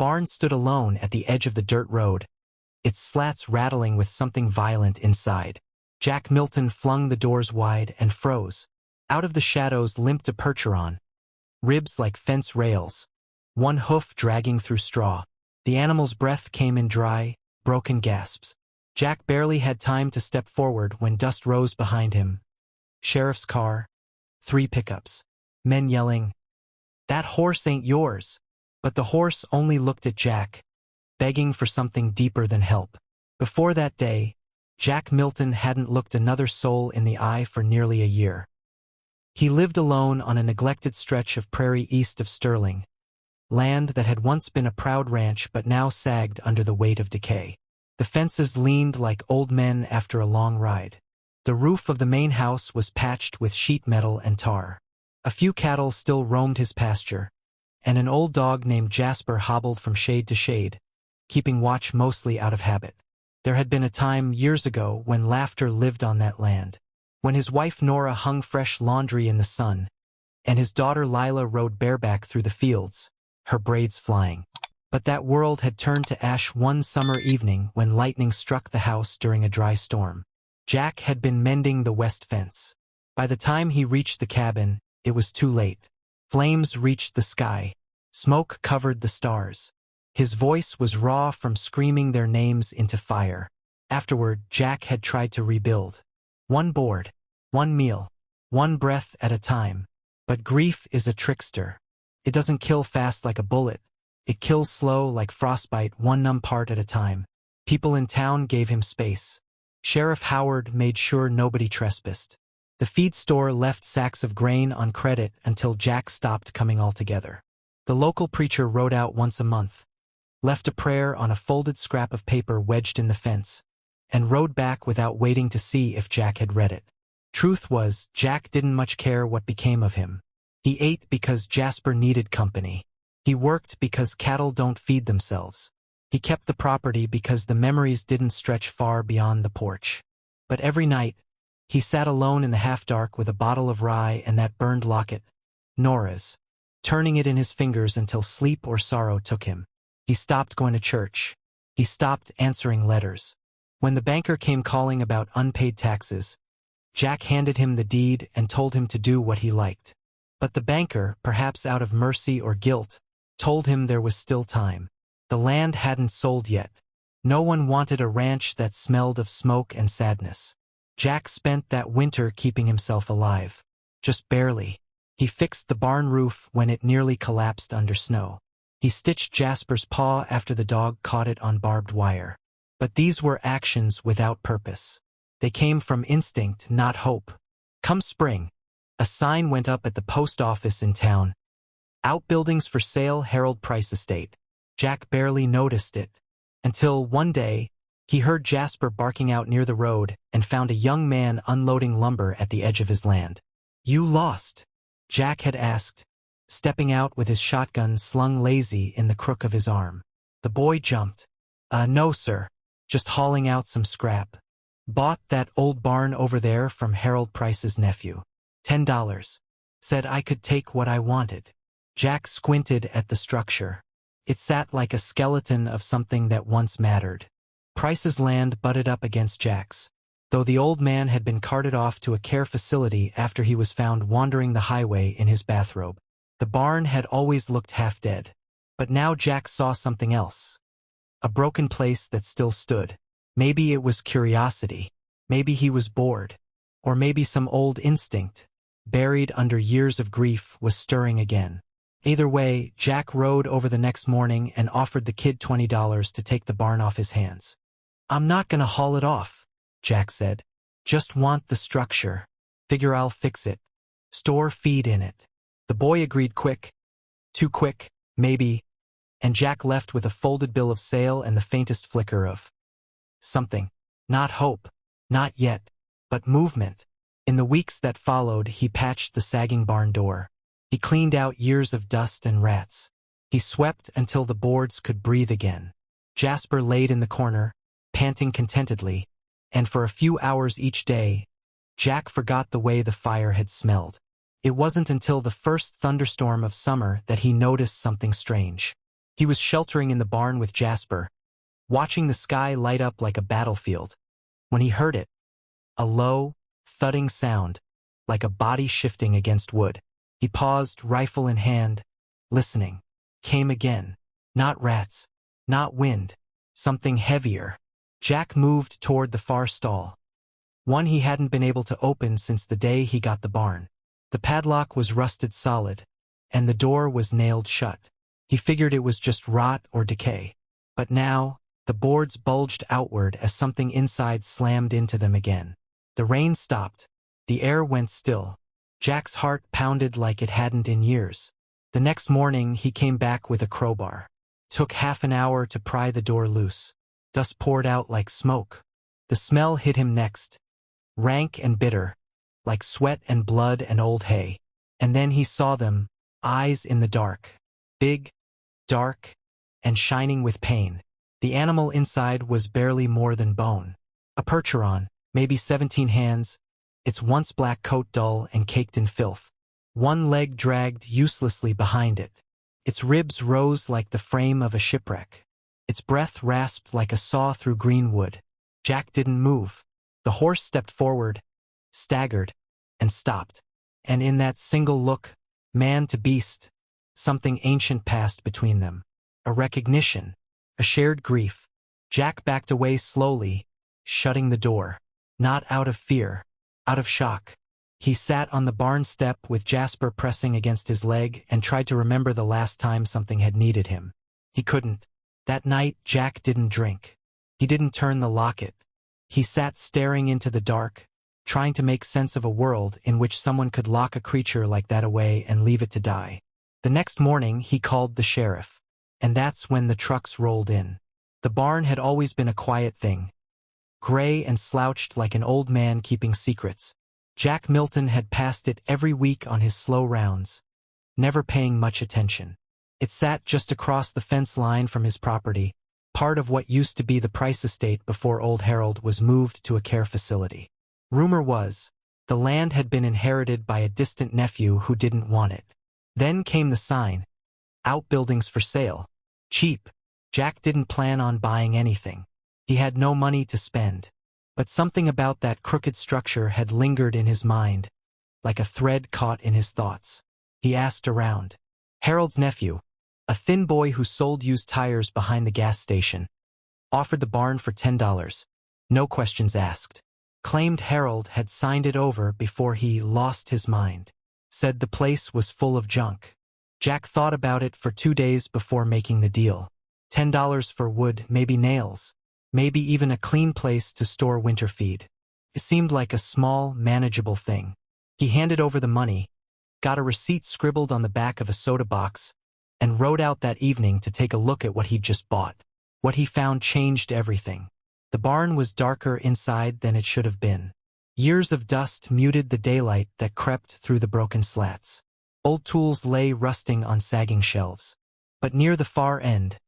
barn stood alone at the edge of the dirt road, its slats rattling with something violent inside. Jack Milton flung the doors wide and froze. Out of the shadows limped a Percheron, ribs like fence rails, one hoof dragging through straw. The animal's breath came in dry, broken gasps. Jack barely had time to step forward when dust rose behind him. Sheriff's car, 3 pickups, men yelling, "That horse ain't yours." But the horse only looked at Jack, begging for something deeper than help. Before that day, Jack Milton hadn't looked another soul in the eye for nearly a year. He lived alone on a neglected stretch of prairie east of Sterling, land that had once been a proud ranch but now sagged under the weight of decay. The fences leaned like old men after a long ride. The roof of the main house was patched with sheet metal and tar. A few cattle still roamed his pasture, and an old dog named Jasper hobbled from shade to shade, keeping watch mostly out of habit. There had been a time years ago when laughter lived on that land, when his wife Nora hung fresh laundry in the sun, and his daughter Lila rode bareback through the fields, her braids flying. But that world had turned to ash one summer evening when lightning struck the house during a dry storm. Jack had been mending the west fence. By the time he reached the cabin, it was too late. Flames reached the sky. Smoke covered the stars. His voice was raw from screaming their names into fire. Afterward, Jack had tried to rebuild. One board, one meal, one breath at a time. But grief is a trickster. It doesn't kill fast like a bullet. It kills slow like frostbite, one numb part at a time. People in town gave him space. Sheriff Howard made sure nobody trespassed. The feed store left sacks of grain on credit until Jack stopped coming altogether. The local preacher rode out once a month, left a prayer on a folded scrap of paper wedged in the fence, and rode back without waiting to see if Jack had read it. Truth was, Jack didn't much care what became of him. He ate because Jasper needed company. He worked because cattle don't feed themselves. He kept the property because the memories didn't stretch far beyond the porch. But every night, he sat alone in the half-dark with a bottle of rye and that burned locket, Nora's, turning it in his fingers until sleep or sorrow took him. He stopped going to church. He stopped answering letters. When the banker came calling about unpaid taxes, Jack handed him the deed and told him to do what he liked. But the banker, perhaps out of mercy or guilt, told him there was still time. The land hadn't sold yet. No one wanted a ranch that smelled of smoke and sadness. Jack spent that winter keeping himself alive. Just barely. He fixed the barn roof when it nearly collapsed under snow. He stitched Jasper's paw after the dog caught it on barbed wire. But these were actions without purpose. They came from instinct, not hope. Come spring, a sign went up at the post office in town. Outbuildings for sale, Harold Price Estate. Jack barely noticed it, until one day, he heard Jasper barking out near the road and found a young man unloading lumber at the edge of his land. "You lost?" Jack had asked, stepping out with his shotgun slung lazy in the crook of his arm. The boy jumped. No, sir. Just hauling out some scrap. Bought that old barn over there from Harold Price's nephew. $10. Said I could take what I wanted." Jack squinted at the structure. It sat like a skeleton of something that once mattered. Price's land butted up against Jack's, though the old man had been carted off to a care facility after he was found wandering the highway in his bathrobe. The barn had always looked half dead, but now Jack saw something else. A broken place that still stood. Maybe it was curiosity, maybe he was bored, or maybe some old instinct, buried under years of grief, was stirring again. Either way, Jack rode over the next morning and offered the kid $20 to take the barn off his hands. "I'm not gonna haul it off," Jack said. "Just want the structure. Figure I'll fix it. Store feed in it." The boy agreed quick. Too quick, maybe, and Jack left with a folded bill of sale and the faintest flicker of something. Not hope, not yet, but movement. In the weeks that followed, he patched the sagging barn door. He cleaned out years of dust and rats. He swept until the boards could breathe again. Jasper laid in the corner, panting contentedly, and for a few hours each day, Jack forgot the way the fire had smelled. It wasn't until the first thunderstorm of summer that he noticed something strange. He was sheltering in the barn with Jasper, watching the sky light up like a battlefield, when he heard it, a low, thudding sound, like a body shifting against wood. He paused, rifle in hand, listening. Came again. Not rats, not wind, something heavier. Jack moved toward the far stall, one he hadn't been able to open since the day he got the barn. The padlock was rusted solid, and the door was nailed shut. He figured it was just rot or decay. But now, the boards bulged outward as something inside slammed into them again. The rain stopped. The air went still. Jack's heart pounded like it hadn't in years. The next morning, he came back with a crowbar. Took half an hour to pry the door loose. Dust poured out like smoke. The smell hit him next, rank and bitter, like sweat and blood and old hay. And then he saw them, eyes in the dark. Big, dark, and shining with pain. The animal inside was barely more than bone. A percheron, maybe 17 hands, its once black coat dull and caked in filth. One leg dragged uselessly behind it. Its ribs rose like the frame of a shipwreck. Its breath rasped like a saw through green wood. Jack didn't move. The horse stepped forward, staggered, and stopped. And in that single look, man to beast, something ancient passed between them. A recognition, a shared grief. Jack backed away slowly, shutting the door. Not out of fear, out of shock. He sat on the barn step with Jasper pressing against his leg and tried to remember the last time something had needed him. He couldn't. That night, Jack didn't drink. He didn't turn the locket. He sat staring into the dark, trying to make sense of a world in which someone could lock a creature like that away and leave it to die. The next morning, he called the sheriff. And that's when the trucks rolled in. The barn had always been a quiet thing, gray and slouched like an old man keeping secrets. Jack Milton had passed it every week on his slow rounds, never paying much attention. It sat just across the fence line from his property, part of what used to be the Price estate before old Harold was moved to a care facility. Rumor was, the land had been inherited by a distant nephew who didn't want it. Then came the sign, outbuildings for sale. Cheap. Jack didn't plan on buying anything. He had no money to spend. But something about that crooked structure had lingered in his mind, like a thread caught in his thoughts. He asked around. Harold's nephew, a thin boy who sold used tires behind the gas station, offered the barn for $10, no questions asked. Claimed Harold had signed it over before he lost his mind. Said the place was full of junk. Jack thought about it for 2 days before making the deal. $10 for wood, maybe nails. Maybe even a clean place to store winter feed. It seemed like a small, manageable thing. He handed over the money, got a receipt scribbled on the back of a soda box, and rode out that evening to take a look at what he'd just bought. What he found changed everything. The barn was darker inside than it should have been. Years of dust muted the daylight that crept through the broken slats. Old tools lay rusting on sagging shelves. But near the far end,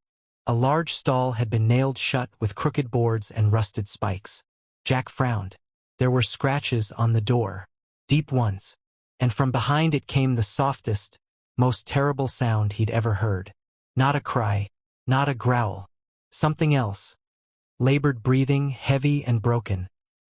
a large stall had been nailed shut with crooked boards and rusted spikes. Jack frowned. There were scratches on the door, deep ones, and from behind it came the softest, most terrible sound he'd ever heard. Not a cry, not a growl. Something else. Labored breathing, heavy and broken,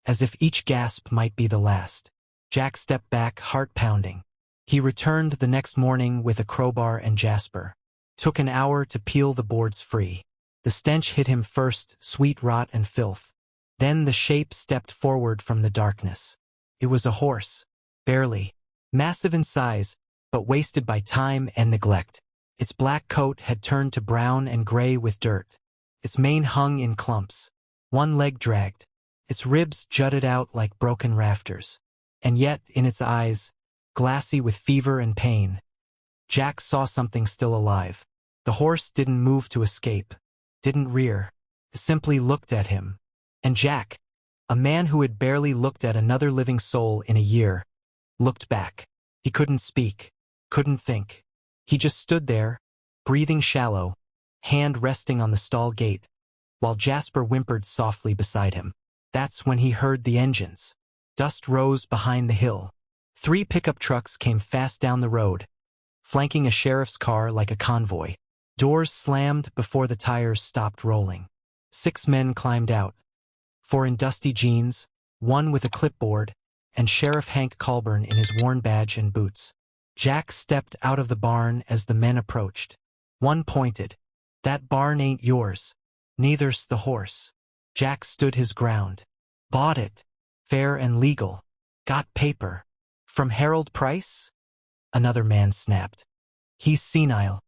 as if each gasp might be the last. Jack stepped back, heart pounding. He returned the next morning with a crowbar and Jasper. Took an hour to peel the boards free. The stench hit him first, sweet rot and filth. Then the shape stepped forward from the darkness. It was a horse. Barely. Massive in size, but wasted by time and neglect. Its black coat had turned to brown and gray with dirt. Its mane hung in clumps. One leg dragged. Its ribs jutted out like broken rafters. And yet, in its eyes, glassy with fever and pain, Jack saw something still alive. The horse didn't move to escape, didn't rear, simply looked at him. And Jack, a man who had barely looked at another living soul in a year, looked back. He couldn't speak, couldn't think. He just stood there, breathing shallow, hand resting on the stall gate, while Jasper whimpered softly beside him. That's when he heard the engines. Dust rose behind the hill. 3 pickup trucks came fast down the road, flanking a sheriff's car like a convoy. Doors slammed before the tires stopped rolling. 6 men climbed out. 4 in dusty jeans, 1 with a clipboard, and Sheriff Hank Colburn in his worn badge and boots. Jack stepped out of the barn as the men approached. One pointed. "That barn ain't yours. Neither's the horse." Jack stood his ground. "Bought it. Fair and legal. Got paper. From Harold Price?" Another man snapped. "He's senile.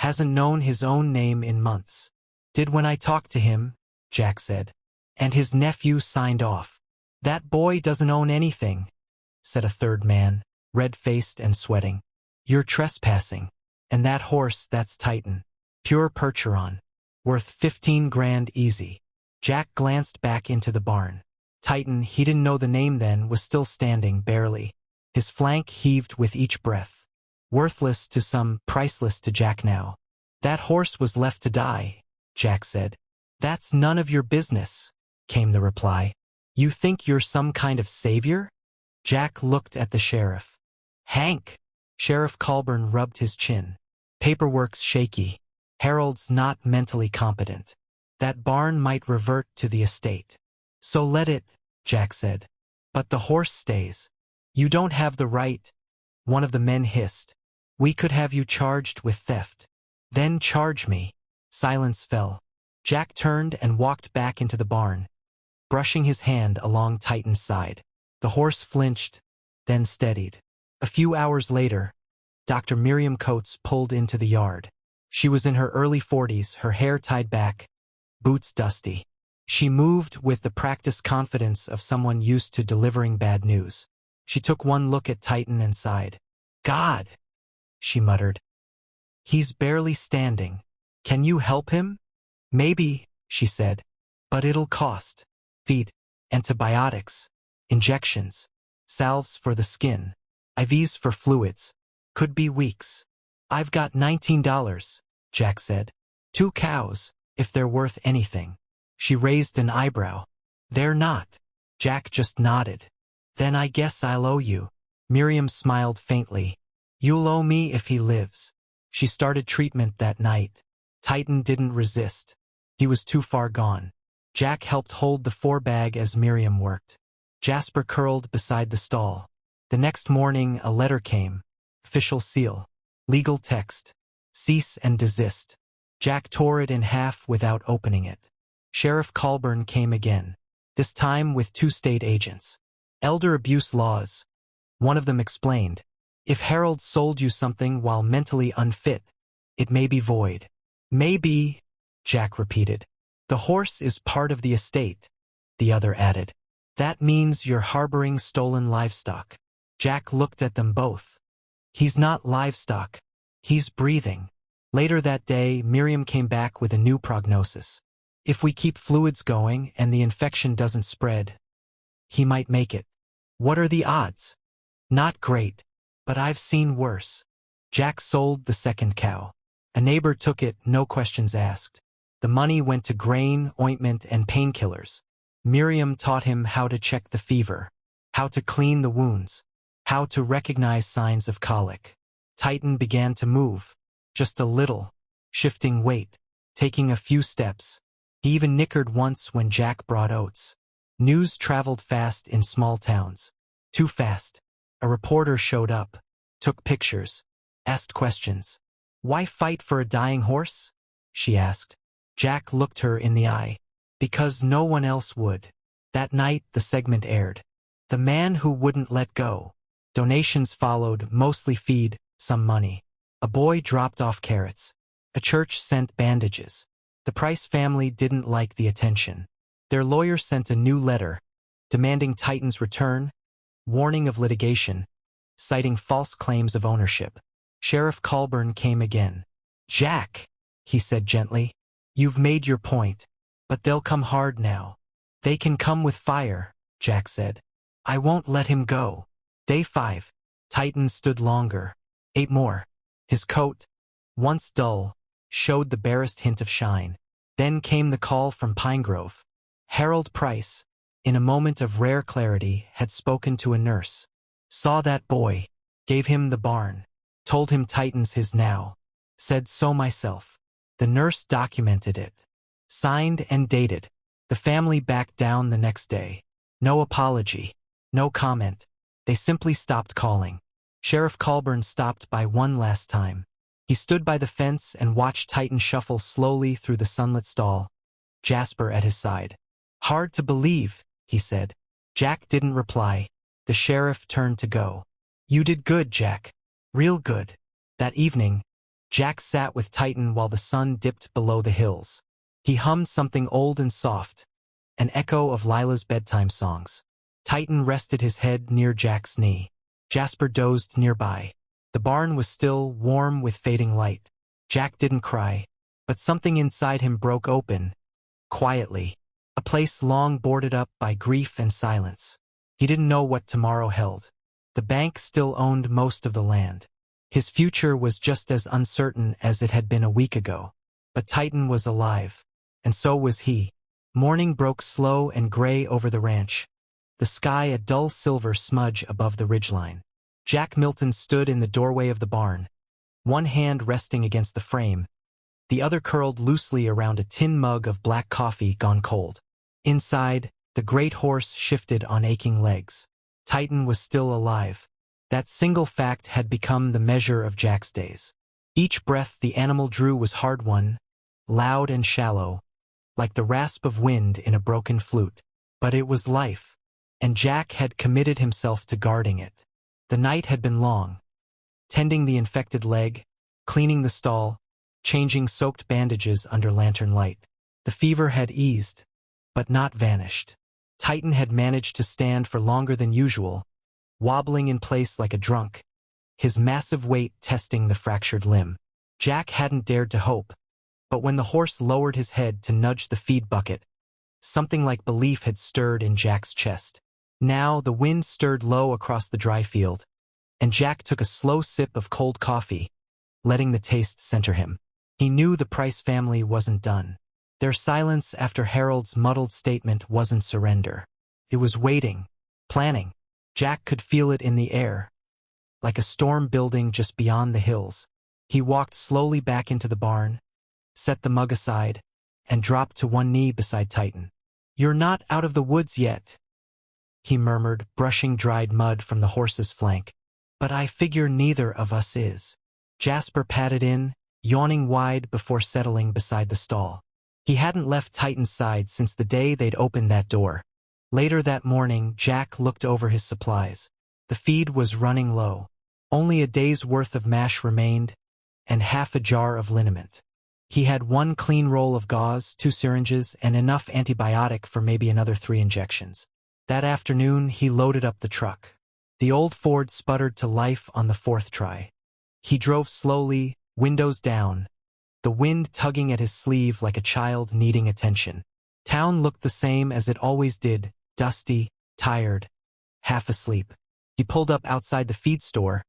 Hasn't known his own name in months." "Did when I talked to him," Jack said. "And his nephew signed off." "That boy doesn't own anything," said a third man, red-faced and sweating. "You're trespassing. And that horse, that's Titan. Pure Percheron. Worth 15 grand easy." Jack glanced back into the barn. Titan, he didn't know the name then, was still standing, barely. His flank heaved with each breath. Worthless to some, priceless to Jack now. "That horse was left to die," Jack said. "That's none of your business," came the reply. "You think you're some kind of savior?" Jack looked at the sheriff. "Hank!" Sheriff Colburn rubbed his chin. "Paperwork's shaky. Harold's not mentally competent. That barn might revert to the estate." "So let it," Jack said. "But the horse stays." "You don't have the right," one of the men hissed. "We could have you charged with theft." "Then charge me." Silence fell. Jack turned and walked back into the barn, brushing his hand along Titan's side. The horse flinched, then steadied. A few hours later, Dr. Miriam Coates pulled into the yard. She was in her early 40s, her hair tied back, boots dusty. She moved with the practiced confidence of someone used to delivering bad news. She took one look at Titan and sighed. "God," she muttered. "He's barely standing. Can you help him?" "Maybe," she said. "But it'll cost. Feed, antibiotics, injections, salves for the skin, IVs for fluids. Could be weeks." "I've got $19, Jack said. 2 cows, if they're worth anything." She raised an eyebrow. "They're not." Jack just nodded. "Then I guess I'll owe you." Miriam smiled faintly. "You'll owe me if he lives." She started treatment that night. Titan didn't resist. He was too far gone. Jack helped hold the 4-bag as Miriam worked. Jasper curled beside the stall. The next morning a letter came. Official seal. Legal text. Cease and desist. Jack tore it in half without opening it. Sheriff Colburn came again, this time with 2 state agents. "Elder abuse laws," one of them explained. "If Harold sold you something while mentally unfit, it may be void." "Maybe," Jack repeated. "The horse is part of the estate," the other added. "That means you're harboring stolen livestock." Jack looked at them both. "He's not livestock. He's breathing." Later that day, Miriam came back with a new prognosis. "If we keep fluids going and the infection doesn't spread, he might make it." "What are the odds?" "Not great, but I've seen worse." Jack sold the 2nd cow. A neighbor took it, no questions asked. The money went to grain, ointment, and painkillers. Miriam taught him how to check the fever, how to clean the wounds, how to recognize signs of colic. Titan began to move, just a little, shifting weight, taking a few steps. He even nickered once when Jack brought oats. News traveled fast in small towns. Too fast. A reporter showed up, took pictures, asked questions. "Why fight for a dying horse?" she asked. Jack looked her in the eye. "Because no one else would." That night the segment aired. The Man Who Wouldn't Let Go. Donations followed, mostly feed, some money. A boy dropped off carrots. A church sent bandages. The Price family didn't like the attention. Their lawyer sent a new letter, demanding Titan's return, warning of litigation, citing false claims of ownership. Sheriff Colburn came again. "Jack," he said gently, "you've made your point, but they'll come hard now." "They can come with fire," Jack said. "I won't let him go." Day 5. Titan stood longer. 8 more. His coat, once dull, showed the barest hint of shine. Then came the call from Pinegrove. Harold Price, in a moment of rare clarity, had spoken to a nurse. Saw that boy, gave him the barn, told him Titan's his now. Said so myself. The nurse documented it. Signed and dated. The family backed down the next day. No apology. No comment. They simply stopped calling. Sheriff Colburn stopped by one last time. He stood by the fence and watched Titan shuffle slowly through the sunlit stall, Jasper at his side. "Hard to believe," he said. Jack didn't reply. The sheriff turned to go. "You did good, Jack. Real good." That evening, Jack sat with Titan while the sun dipped below the hills. He hummed something old and soft, an echo of Lila's bedtime songs. Titan rested his head near Jack's knee. Jasper dozed nearby. The barn was still, warm with fading light. Jack didn't cry, but something inside him broke open, quietly. A place long boarded up by grief and silence. He didn't know what tomorrow held. The bank still owned most of the land. His future was just as uncertain as it had been a week ago. But Titan was alive, and so was he. Morning broke slow and gray over the ranch, the sky a dull silver smudge above the ridgeline. Jack Milton stood in the doorway of the barn, one hand resting against the frame, the other curled loosely around a tin mug of black coffee gone cold. Inside, the great horse shifted on aching legs. Titan was still alive. That single fact had become the measure of Jack's days. Each breath the animal drew was hard-won, loud and shallow, like the rasp of wind in a broken flute. But it was life, and Jack had committed himself to guarding it. The night had been long, tending the infected leg, cleaning the stall, changing soaked bandages under lantern light. The fever had eased, but not vanished. Titan had managed to stand for longer than usual, wobbling in place like a drunk, his massive weight testing the fractured limb. Jack hadn't dared to hope, but when the horse lowered his head to nudge the feed bucket, something like belief had stirred in Jack's chest. Now the wind stirred low across the dry field, and Jack took a slow sip of cold coffee, letting the taste center him. He knew the Price family wasn't done. Their silence after Harold's muddled statement wasn't surrender. It was waiting, planning. Jack could feel it in the air, like a storm building just beyond the hills. He walked slowly back into the barn, set the mug aside, and dropped to one knee beside Titan. "You're not out of the woods yet," he murmured, brushing dried mud from the horse's flank. "But I figure neither of us is." Jasper padded in, yawning wide before settling beside the stall. He hadn't left Titan's side since the day they'd opened that door. Later that morning, Jack looked over his supplies. The feed was running low. Only a day's worth of mash remained, and half a jar of liniment. He had one clean roll of gauze, 2 syringes, and enough antibiotic for maybe another 3 injections. That afternoon, he loaded up the truck. The old Ford sputtered to life on the 4th try. He drove slowly, windows down, the wind tugging at his sleeve like a child needing attention. Town looked the same as it always did, dusty, tired, half asleep. He pulled up outside the feed store,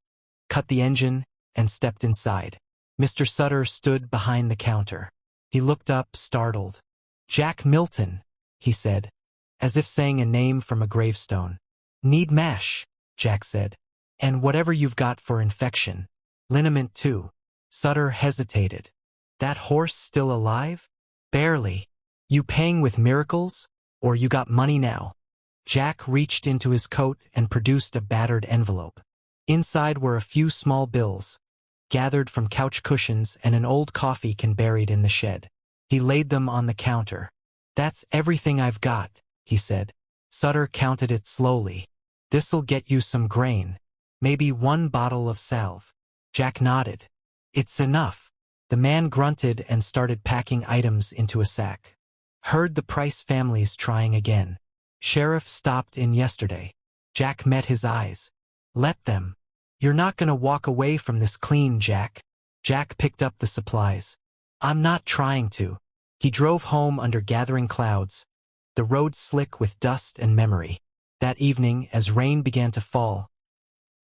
cut the engine, and stepped inside. Mr. Sutter stood behind the counter. He looked up, startled. "Jack Milton," he said, as if saying a name from a gravestone. "Need mash," Jack said. "And whatever you've got for infection. Liniment too." Sutter hesitated. "That horse still alive?" "Barely. You paying with miracles, or you got money now?" Jack reached into his coat and produced a battered envelope. Inside were a few small bills, gathered from couch cushions and an old coffee can buried in the shed. He laid them on the counter. "That's everything I've got," he said. Sutter counted it slowly. "This'll get you some grain, maybe 1 bottle of salve." Jack nodded. "It's enough." The man grunted and started packing items into a sack. "Heard the Price family's trying again. Sheriff stopped in yesterday." Jack met his eyes. "Let them. You're not gonna walk away from this clean, Jack." Jack picked up the supplies. "I'm not trying to." He drove home under gathering clouds, the road slick with dust and memory. That evening, as rain began to fall,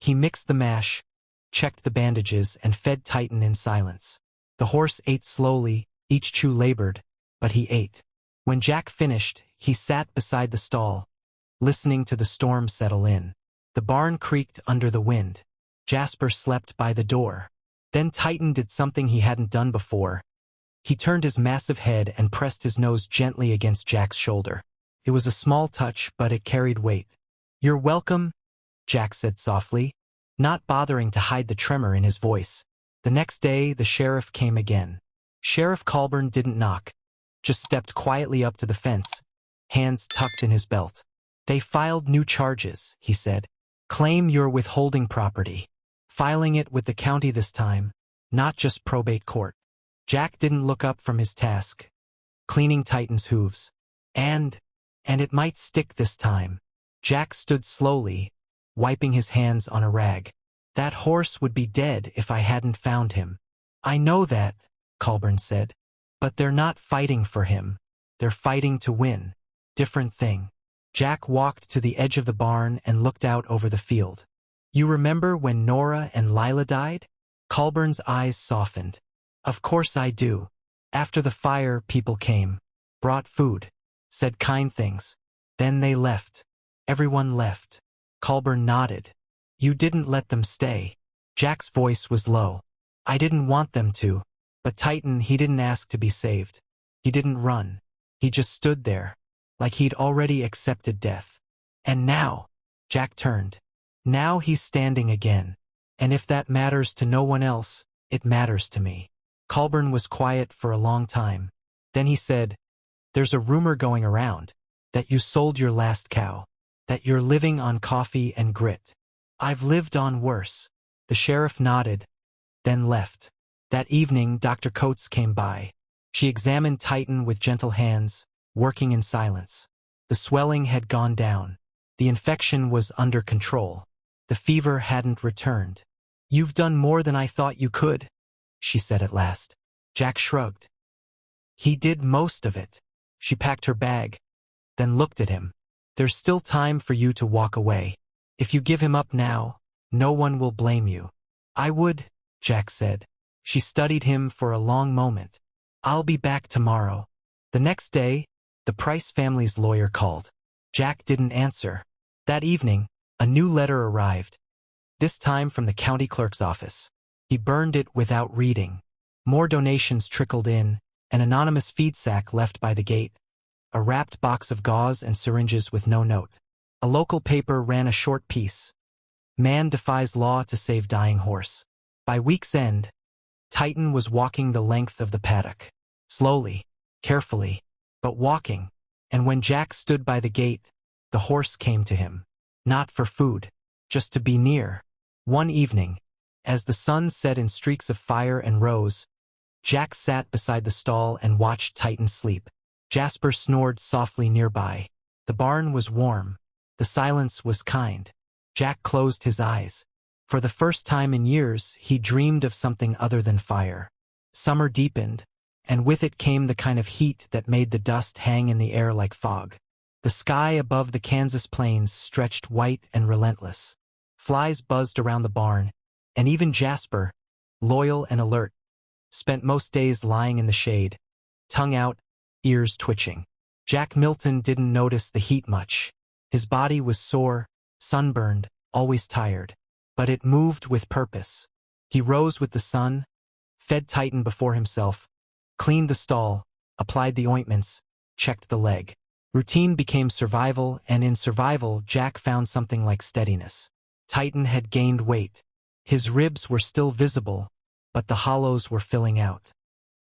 he mixed the mash, checked the bandages, and fed Titan in silence. The horse ate slowly, each chew labored, but he ate. When Jack finished, he sat beside the stall, listening to the storm settle in. The barn creaked under the wind. Jasper slept by the door. Then Titan did something he hadn't done before. He turned his massive head and pressed his nose gently against Jack's shoulder. It was a small touch, but it carried weight. "You're welcome," Jack said softly, not bothering to hide the tremor in his voice. The next day, the sheriff came again. Sheriff Colburn didn't knock, just stepped quietly up to the fence, hands tucked in his belt. "They filed new charges," he said. "Claim you're withholding property. Filing it with the county this time, not just probate court." Jack didn't look up from his task, cleaning Titan's hooves. And it might stick this time. Jack stood slowly, wiping his hands on a rag. "That horse would be dead if I hadn't found him." "I know that," Colburn said. "But they're not fighting for him. They're fighting to win. Different thing." Jack walked to the edge of the barn and looked out over the field. "You remember when Nora and Lila died?" Colburn's eyes softened. "Of course I do. After the fire, people came, brought food, said kind things. Then they left. Everyone left." Colburn nodded. "You didn't let them stay." Jack's voice was low. "I didn't want them to. But Titan, he didn't ask to be saved. He didn't run. He just stood there, like he'd already accepted death. And now," Jack turned. "Now he's standing again. And if that matters to no one else, it matters to me." Colburn was quiet for a long time. Then he said, "There's a rumor going around that you sold your last cow, that you're living on coffee and grit." "I've lived on worse." The sheriff nodded, then left. That evening, Dr. Coates came by. She examined Titan with gentle hands, working in silence. The swelling had gone down. The infection was under control. The fever hadn't returned. "You've done more than I thought you could," she said at last. Jack shrugged. "He did most of it." She packed her bag, then looked at him. "There's still time for you to walk away. If you give him up now, no one will blame you." "I would," Jack said. She studied him for a long moment. "I'll be back tomorrow." The next day, the Price family's lawyer called. Jack didn't answer. That evening, a new letter arrived, this time from the county clerk's office. He burned it without reading. More donations trickled in, an anonymous feed sack left by the gate, a wrapped box of gauze and syringes with no note. A local paper ran a short piece. "Man defies law to save dying horse." By week's end, Titan was walking the length of the paddock. Slowly, carefully, but walking. And when Jack stood by the gate, the horse came to him. Not for food, just to be near. One evening, as the sun set in streaks of fire and rose, Jack sat beside the stall and watched Titan sleep. Jasper snored softly nearby. The barn was warm. The silence was kind. Jack closed his eyes. For the first time in years, he dreamed of something other than fire. Summer deepened, and with it came the kind of heat that made the dust hang in the air like fog. The sky above the Kansas plains stretched white and relentless. Flies buzzed around the barn, and even Jasper, loyal and alert, spent most days lying in the shade, tongue out, ears twitching. Jack Milton didn't notice the heat much. His body was sore, sunburned, always tired. But it moved with purpose. He rose with the sun, fed Titan before himself, cleaned the stall, applied the ointments, checked the leg. Routine became survival, and in survival, Jack found something like steadiness. Titan had gained weight. His ribs were still visible, but the hollows were filling out.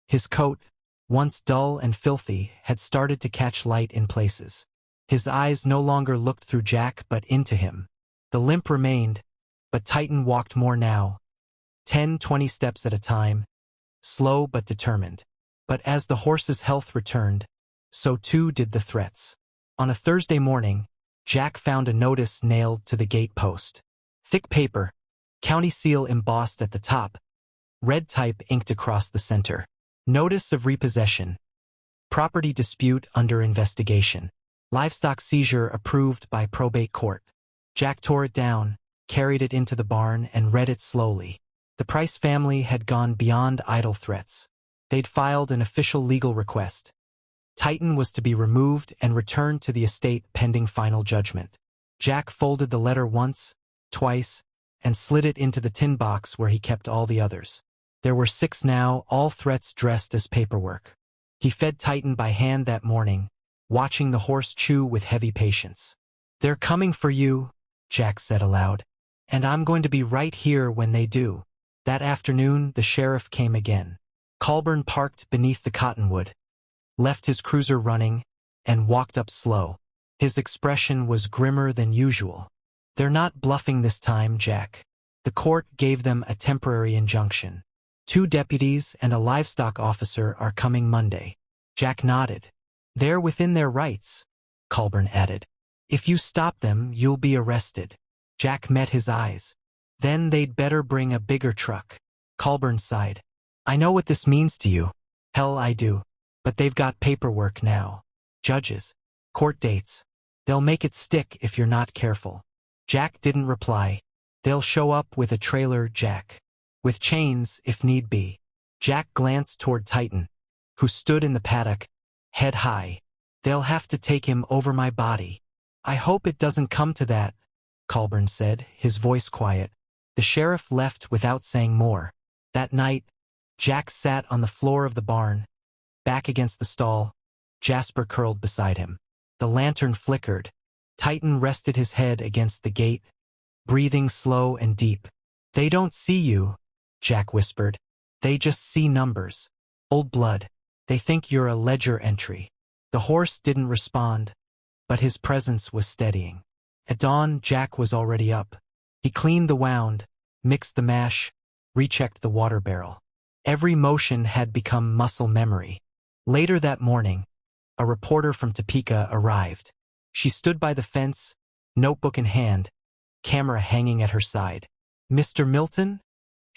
His coat, once dull and filthy, had started to catch light in places. His eyes no longer looked through Jack but into him. The limp remained, but Titan walked more now, 10-20 steps at a time, slow but determined. But as the horse's health returned, so too did the threats. On a Thursday morning, Jack found a notice nailed to the gate post. Thick paper, county seal embossed at the top, red type inked across the center. Notice of repossession. Property dispute under investigation. Livestock seizure approved by probate court. Jack tore it down, carried it into the barn, and read it slowly. The Price family had gone beyond idle threats. They'd filed an official legal request. Titan was to be removed and returned to the estate pending final judgment. Jack folded the letter once, twice, and slid it into the tin box where he kept all the others. There were 6 now, all threats dressed as paperwork. He fed Titan by hand that morning, watching the horse chew with heavy patience. "They're coming for you," Jack said aloud. "And I'm going to be right here when they do." That afternoon, the sheriff came again. Colburn parked beneath the cottonwood, left his cruiser running, and walked up slow. His expression was grimmer than usual. "They're not bluffing this time, Jack. The court gave them a temporary injunction. 2 deputies and a livestock officer are coming Monday." Jack nodded. "They're within their rights," Colburn added. "If you stop them, you'll be arrested." Jack met his eyes. "Then they'd better bring a bigger truck." Colburn sighed. "I know what this means to you." "Hell, I do. But they've got paperwork now. Judges. Court dates. They'll make it stick if you're not careful." Jack didn't reply. "They'll show up with a trailer, Jack. With chains, if need be." Jack glanced toward Titan, who stood in the paddock, head high. "They'll have to take him over my body." "I hope it doesn't come to that," Colburn said, his voice quiet. The sheriff left without saying more. That night, Jack sat on the floor of the barn, back against the stall, Jasper curled beside him. The lantern flickered. Titan rested his head against the gate, breathing slow and deep. "They don't see you," Jack whispered. "They just see numbers. Old blood. They think you're a ledger entry." The horse didn't respond, but his presence was steadying. At dawn, Jack was already up. He cleaned the wound, mixed the mash, rechecked the water barrel. Every motion had become muscle memory. Later that morning, a reporter from Topeka arrived. She stood by the fence, notebook in hand, camera hanging at her side. "Mr. Milton?"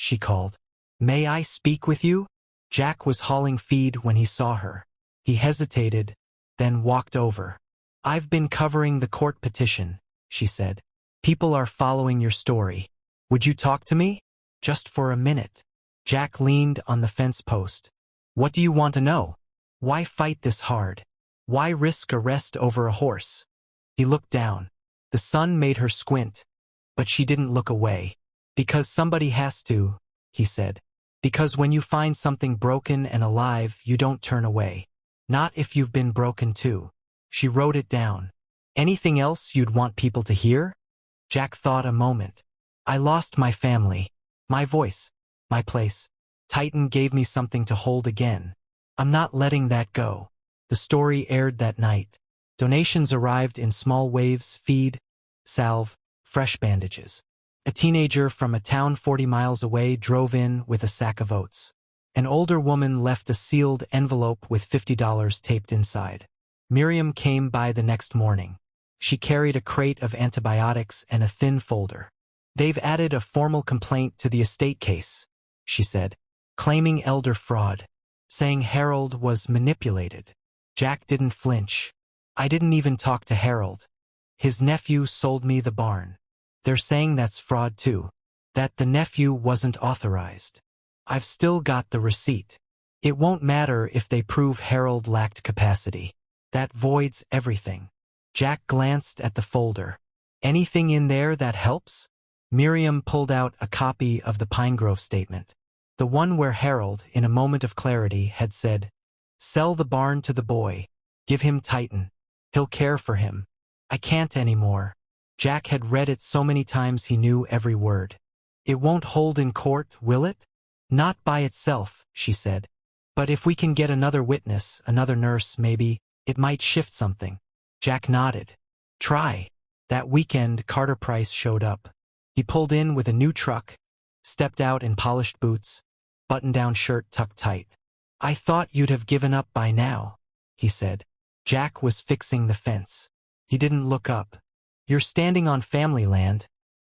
she called. "May I speak with you?" Jack was hauling feed when he saw her. He hesitated, then walked over. "I've been covering the court petition," she said. "People are following your story. Would you talk to me? Just for a minute." Jack leaned on the fence post. "What do you want to know? Why fight this hard? Why risk arrest over a horse?" He looked down. The sun made her squint, but she didn't look away. "Because somebody has to," he said. "Because when you find something broken and alive, you don't turn away. Not if you've been broken too." She wrote it down. "Anything else you'd want people to hear?" Jack thought a moment. "I lost my family, my voice, my place. Titan gave me something to hold again. I'm not letting that go." The story aired that night. Donations arrived in small waves: feed, salve, fresh bandages. A teenager from a town 40 miles away drove in with a sack of oats. An older woman left a sealed envelope with $50 taped inside. Miriam came by the next morning. She carried a crate of antibiotics and a thin folder. "They've added a formal complaint to the estate case," she said, "claiming elder fraud, saying Harold was manipulated." Jack didn't flinch. "I didn't even talk to Harold. His nephew sold me the barn. They're saying that's fraud too, that the nephew wasn't authorized. I've still got the receipt. It won't matter if they prove Harold lacked capacity. That voids everything." Jack glanced at the folder. "Anything in there that helps?" Miriam pulled out a copy of the Pine Grove statement. The one where Harold, in a moment of clarity, had said, "Sell the barn to the boy. Give him Titan. He'll care for him. I can't anymore." Jack had read it so many times he knew every word. "It won't hold in court, will it?" "Not by itself," she said. "But if we can get another witness, another nurse, maybe, it might shift something." Jack nodded. "Try." That weekend, Carter Price showed up. He pulled in with a new truck, stepped out in polished boots, button-down shirt tucked tight. "I thought you'd have given up by now," he said. Jack was fixing the fence. He didn't look up. "You're standing on family land,"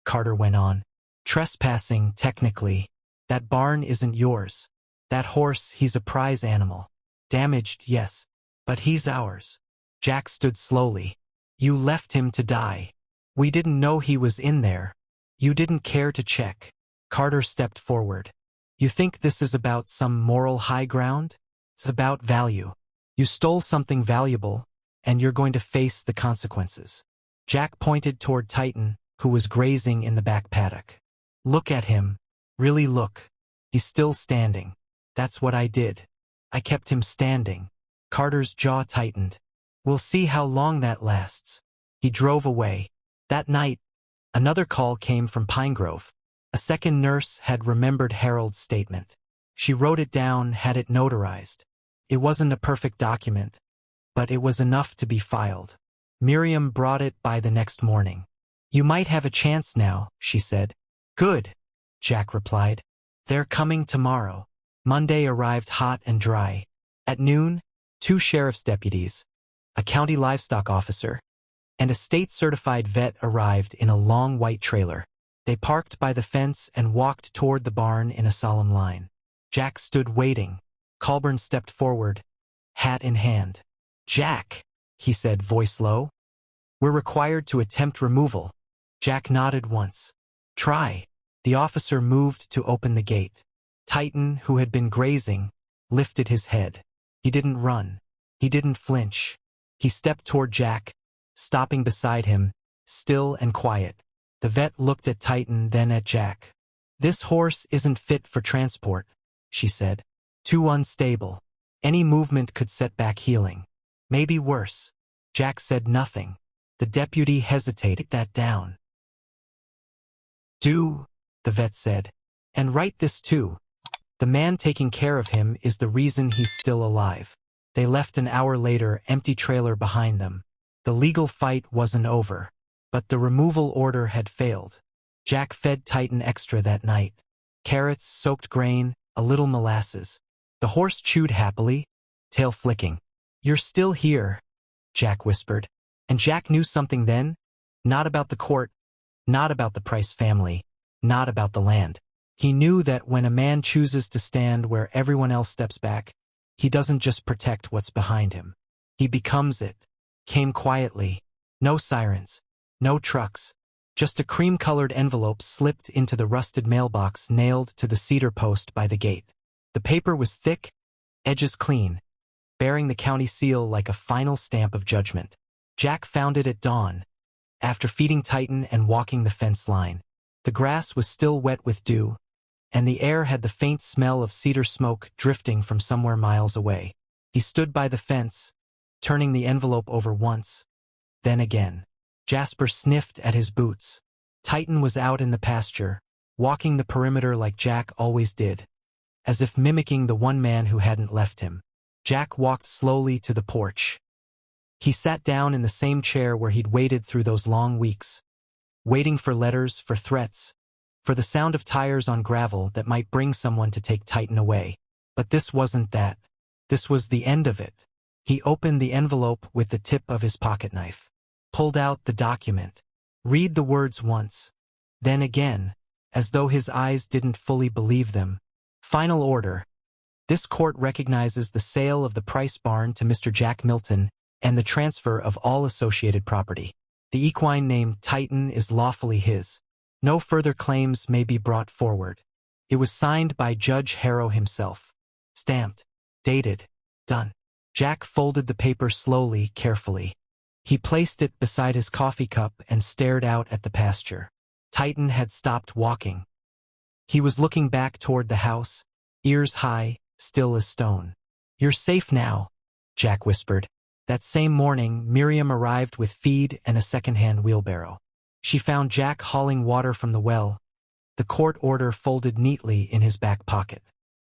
Carter went on. "Trespassing, technically. That barn isn't yours. That horse, he's a prize animal. Damaged, yes, but he's ours." Jack stood slowly. "You left him to die. We didn't know he was in there. You didn't care to check." Carter stepped forward. "You think this is about some moral high ground? It's about value. You stole something valuable, and you're going to face the consequences." Jack pointed toward Titan, who was grazing in the back paddock. "Look at him. Really look. He's still standing. That's what I did. I kept him standing. Carter's jaw tightened. We'll see how long that lasts. He drove away. That night, another call came from Pinegrove. A second nurse had remembered Harold's statement. She wrote it down, had it notarized. It wasn't a perfect document, but it was enough to be filed. Miriam brought it by the next morning. You might have a chance now, she said. Good, Jack replied. They're coming tomorrow. Monday arrived hot and dry. At noon, 2 sheriff's deputies, a county livestock officer, and a state-certified vet arrived in a long white trailer. They parked by the fence and walked toward the barn in a solemn line. Jack stood waiting. Colburn stepped forward, hat in hand. Jack, he said, voice low. We're required to attempt removal. Jack nodded once. Try. The officer moved to open the gate. Titan, who had been grazing, lifted his head. He didn't run. He didn't flinch. He stepped toward Jack, stopping beside him, still and quiet. The vet looked at Titan, then at Jack. This horse isn't fit for transport, she said. Too unstable. Any movement could set back healing. Maybe worse. Jack said nothing. The deputy hesitated. That down. Do, the vet said. And write this too. The man taking care of him is the reason he's still alive. They left an hour later, empty trailer behind them. The legal fight wasn't over, but the removal order had failed. Jack fed Titan extra that night. Carrots, soaked grain, a little molasses. The horse chewed happily, tail flicking. You're still here, Jack whispered. And Jack knew something then. Not about the court, not about the Price family, not about the land. He knew that when a man chooses to stand where everyone else steps back, he doesn't just protect what's behind him. He becomes it. Came quietly. No sirens. No trucks. Just a cream-colored envelope slipped into the rusted mailbox nailed to the cedar post by the gate. The paper was thick, edges clean, bearing the county seal like a final stamp of judgment. Jack found it at dawn, after feeding Titan and walking the fence line. The grass was still wet with dew, and the air had the faint smell of cedar smoke drifting from somewhere miles away. He stood by the fence, turning the envelope over once, then again. Jasper sniffed at his boots. Titan was out in the pasture, walking the perimeter like Jack always did, as if mimicking the one man who hadn't left him. Jack walked slowly to the porch. He sat down in the same chair where he'd waited through those long weeks, waiting for letters, for threats, for the sound of tires on gravel that might bring someone to take Titan away. But this wasn't that. This was the end of it. He opened the envelope with the tip of his pocketknife, pulled out the document, read the words once, then again, as though his eyes didn't fully believe them. Final order. This court recognizes the sale of the Price barn to Mr. Jack Milton and the transfer of all associated property. The equine named Titan is lawfully his. No further claims may be brought forward. It was signed by Judge Harrow himself. Stamped. Dated. Done. Jack folded the paper slowly, carefully. He placed it beside his coffee cup and stared out at the pasture. Titan had stopped walking. He was looking back toward the house, ears high, still as stone. You're safe now, Jack whispered. That same morning, Miriam arrived with feed and a second-hand wheelbarrow. She found Jack hauling water from the well, the court order folded neatly in his back pocket.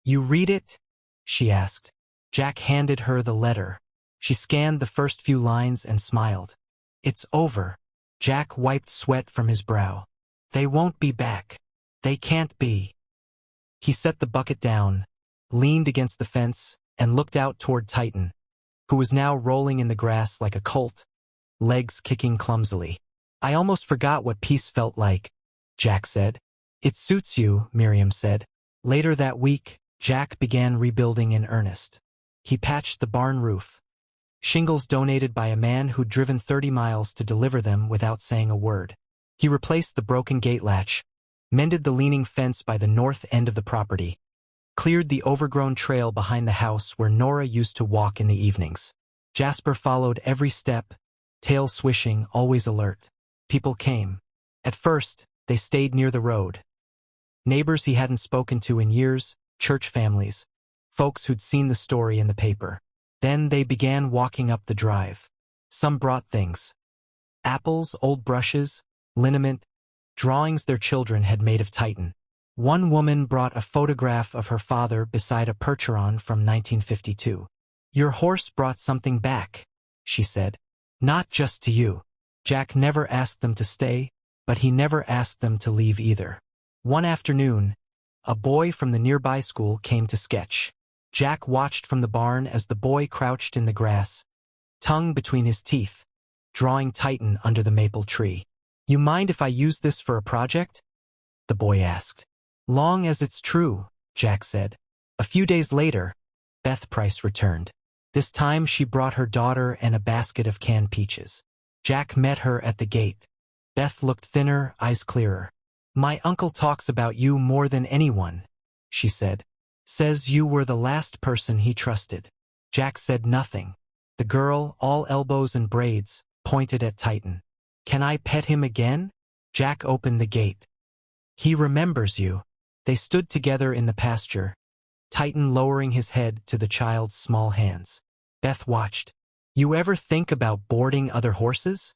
You read it? She asked. Jack handed her the letter. She scanned the first few lines and smiled. It's over. Jack wiped sweat from his brow. They won't be back. They can't be. He set the bucket down, leaned against the fence, and looked out toward Titan, who was now rolling in the grass like a colt, legs kicking clumsily. I almost forgot what peace felt like, Jack said. It suits you, Miriam said. Later that week, Jack began rebuilding in earnest. He patched the barn roof, shingles donated by a man who'd driven 30 miles to deliver them without saying a word. He replaced the broken gate latch, mended the leaning fence by the north end of the property, cleared the overgrown trail behind the house where Nora used to walk in the evenings. Jasper followed every step, tail swishing, always alert. People came. At first, they stayed near the road. Neighbors he hadn't spoken to in years, church families, folks who'd seen the story in the paper. Then they began walking up the drive. Some brought things. Apples, old brushes, liniment, drawings their children had made of Titan. One woman brought a photograph of her father beside a Percheron from 1952. "Your horse brought something back," she said. "Not just to you." Jack never asked them to stay, but he never asked them to leave either. One afternoon, a boy from the nearby school came to sketch. Jack watched from the barn as the boy crouched in the grass, tongue between his teeth, drawing Titan under the maple tree. "You mind if I use this for a project?" the boy asked. "Long as it's true," Jack said. A few days later, Beth Price returned. This time she brought her daughter and a basket of canned peaches. Jack met her at the gate. Beth looked thinner, eyes clearer. "My uncle talks about you more than anyone," she said. "Says you were the last person he trusted." Jack said nothing. The girl, all elbows and braids, pointed at Titan. "Can I pet him again?" Jack opened the gate. "He remembers you." They stood together in the pasture, Titan lowering his head to the child's small hands. Beth watched. "You ever think about boarding other horses?"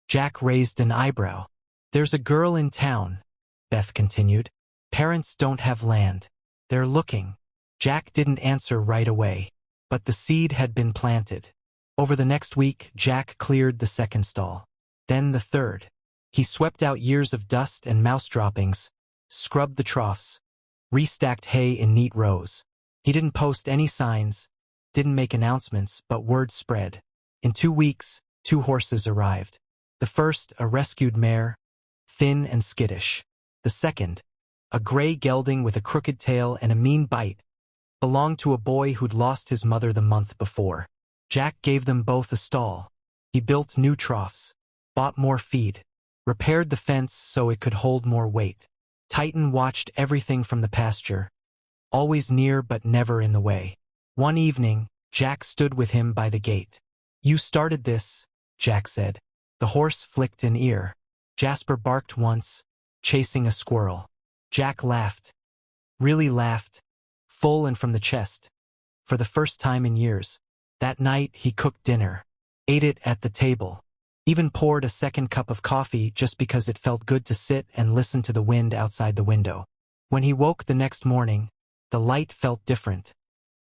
Jack raised an eyebrow. "There's a girl in town," Beth continued. "Parents don't have land. They're looking." Jack didn't answer right away, but the seed had been planted. Over the next week, Jack cleared the second stall. Then the third. He swept out years of dust and mouse droppings, scrubbed the troughs, restacked hay in neat rows. He didn't post any signs, didn't make announcements, but word spread. In 2 weeks, 2 horses arrived. The first, a rescued mare, thin and skittish. The second, a gray gelding with a crooked tail and a mean bite, belonged to a boy who'd lost his mother the month before. Jack gave them both a stall. He built new troughs, bought more feed, repaired the fence so it could hold more weight. Titan watched everything from the pasture, always near but never in the way. One evening, Jack stood with him by the gate. "You started this," Jack said. The horse flicked an ear. Jasper barked once, chasing a squirrel. Jack laughed. Really laughed, full and from the chest. For the first time in years. That night he cooked dinner, ate it at the table, even poured a second cup of coffee just because it felt good to sit and listen to the wind outside the window. When he woke the next morning, the light felt different,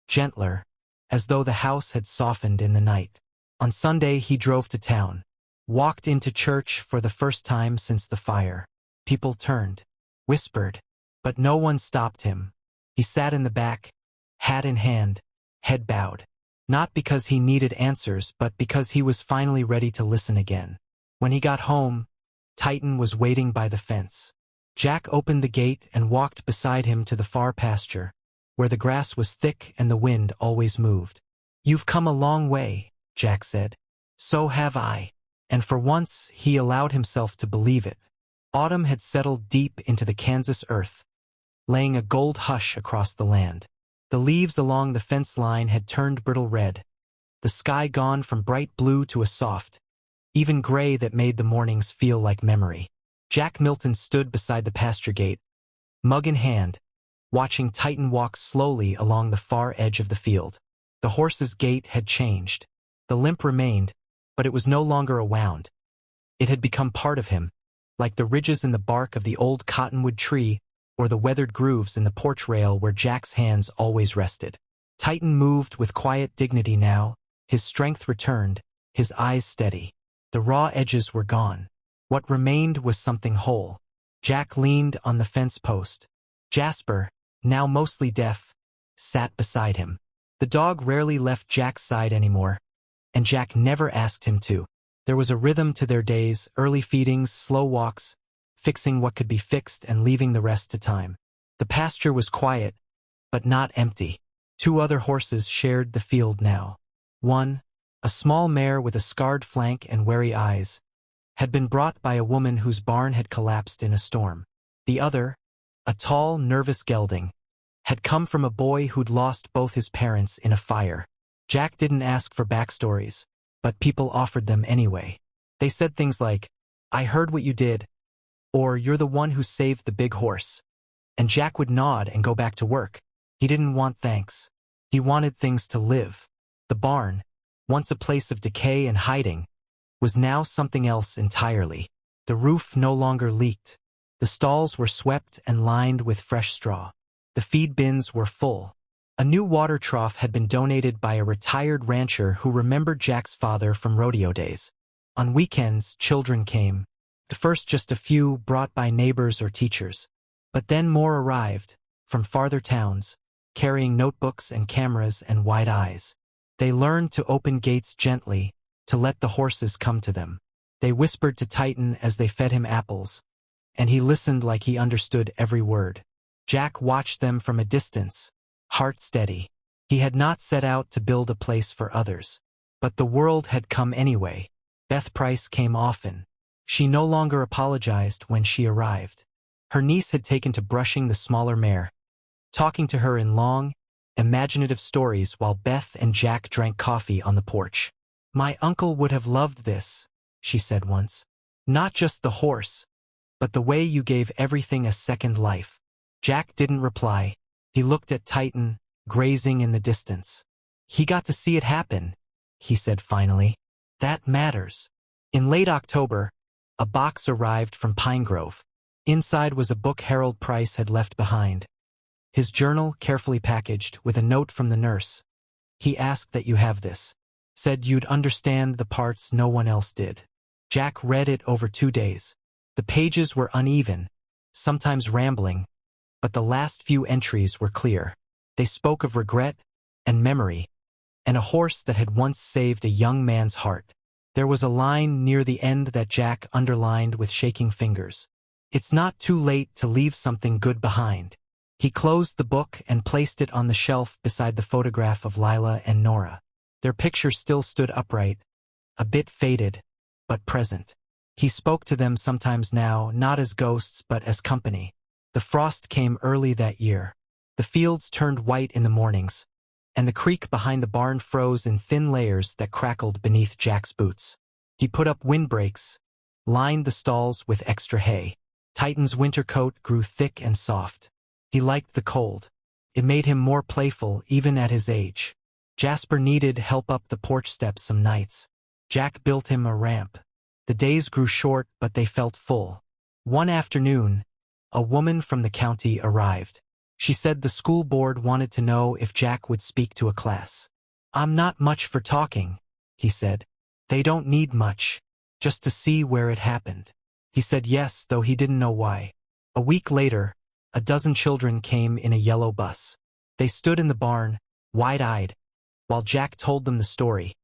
gentler, as though the house had softened in the night. On Sunday he drove to town, walked into church for the first time since the fire. People turned, whispered, but no one stopped him. He sat in the back, hat in hand, head bowed. Not because he needed answers, but because he was finally ready to listen again. When he got home, Titan was waiting by the fence. Jack opened the gate and walked beside him to the far pasture, where the grass was thick and the wind always moved. "You've come a long way," Jack said. "So have I." And for once, he allowed himself to believe it. Autumn had settled deep into the Kansas earth, laying a gold hush across the land. The leaves along the fence line had turned brittle red, the sky gone from bright blue to a soft, even gray that made the mornings feel like memory. Jack Milton stood beside the pasture gate, mug in hand, watching Titan walk slowly along the far edge of the field. The horse's gait had changed. The limp remained, but it was no longer a wound. It had become part of him, like the ridges in the bark of the old cottonwood tree or the weathered grooves in the porch rail where Jack's hands always rested. Titan moved with quiet dignity now, his strength returned, his eyes steady. The raw edges were gone. What remained was something whole. Jack leaned on the fence post. Jasper, now mostly deaf, sat beside him. The dog rarely left Jack's side anymore, and Jack never asked him to. There was a rhythm to their days, early feedings, slow walks, fixing what could be fixed and leaving the rest to time. The pasture was quiet, but not empty. 2 other horses shared the field now. One, a small mare with a scarred flank and wary eyes, had been brought by a woman whose barn had collapsed in a storm. The other, a tall, nervous gelding, had come from a boy who'd lost both his parents in a fire. Jack didn't ask for backstories, but people offered them anyway. They said things like, "I heard what you did," or "You're the one who saved the big horse." and Jack would nod and go back to work. He didn't want thanks. He wanted things to live. The barn, once a place of decay and hiding, was now something else entirely. The roof no longer leaked. The stalls were swept and lined with fresh straw. The feed bins were full. A new water trough had been donated by a retired rancher who remembered Jack's father from rodeo days. On weekends, children came. At first just a few, brought by neighbors or teachers. But then more arrived, from farther towns, carrying notebooks and cameras and wide eyes. They learned to open gates gently, to let the horses come to them. They whispered to Titan as they fed him apples, and he listened like he understood every word. Jack watched them from a distance, heart steady. He had not set out to build a place for others. But the world had come anyway. Beth Price came often. She no longer apologized when she arrived. Her niece had taken to brushing the smaller mare, talking to her in long, imaginative stories while Beth and Jack drank coffee on the porch. "My uncle would have loved this," she said once. "Not just the horse, but the way you gave everything a second life." Jack didn't reply. He looked at Titan, grazing in the distance. "He got to see it happen," he said finally. "That matters." In late October, a box arrived from Pine Grove. Inside was a book Harold Price had left behind. His journal, carefully packaged, with a note from the nurse. "He asked that you have this. Said you'd understand the parts no one else did." Jack read it over 2 days. The pages were uneven, sometimes rambling, but the last few entries were clear. They spoke of regret and memory, and a horse that had once saved a young man's heart. There was a line near the end that Jack underlined with shaking fingers. "It's not too late to leave something good behind." He closed the book and placed it on the shelf beside the photograph of Lila and Nora. Their picture still stood upright, a bit faded, but present. He spoke to them sometimes now, not as ghosts but as company. The frost came early that year. The fields turned white in the mornings, and the creek behind the barn froze in thin layers that crackled beneath Jack's boots. He put up windbreaks, lined the stalls with extra hay. Titan's winter coat grew thick and soft. He liked the cold. It made him more playful even at his age. Jasper needed help up the porch steps some nights. Jack built him a ramp. The days grew short, but they felt full. One afternoon, a woman from the county arrived. She said the school board wanted to know if Jack would speak to a class. "I'm not much for talking," he said. "They don't need much, just to see where it happened." He said yes, though he didn't know why. A week later, a dozen children came in a yellow bus. They stood in the barn, wide-eyed, while Jack told them the story.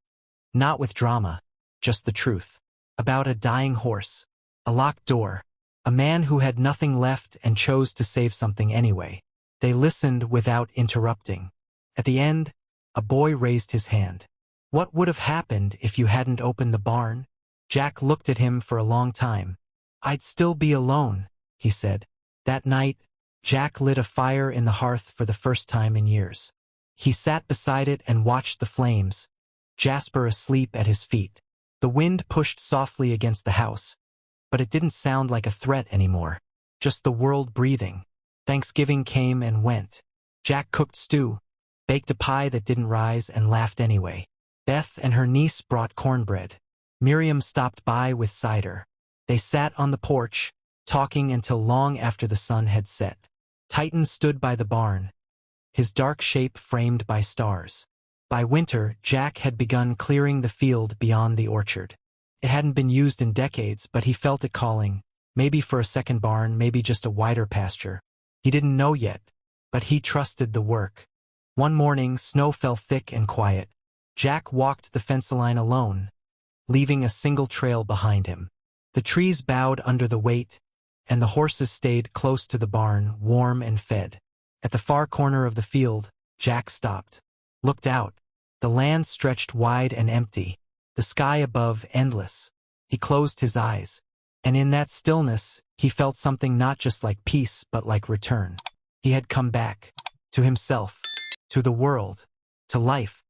Not with drama, just the truth. About a dying horse, a locked door, a man who had nothing left and chose to save something anyway. They listened without interrupting. At the end, a boy raised his hand. "What would have happened if you hadn't opened the barn?" Jack looked at him for a long time. "I'd still be alone," he said. That night, Jack lit a fire in the hearth for the first time in years. He sat beside it and watched the flames, Jasper asleep at his feet. The wind pushed softly against the house, but it didn't sound like a threat anymore, just the world breathing. Thanksgiving came and went. Jack cooked stew, baked a pie that didn't rise, and laughed anyway. Beth and her niece brought cornbread. Miriam stopped by with cider. They sat on the porch, talking until long after the sun had set. Titan stood by the barn, his dark shape framed by stars. By winter, Jack had begun clearing the field beyond the orchard. It hadn't been used in decades, but he felt it calling, maybe for a second barn, maybe just a wider pasture. He didn't know yet, but he trusted the work. One morning, snow fell thick and quiet. Jack walked the fence line alone, leaving a single trail behind him. The trees bowed under the weight, and the horses stayed close to the barn, warm and fed. At the far corner of the field, Jack stopped, looked out. The land stretched wide and empty, the sky above endless. He closed his eyes, and in that stillness, he felt something not just like peace but like return. He had come back, to himself, to the world, to life.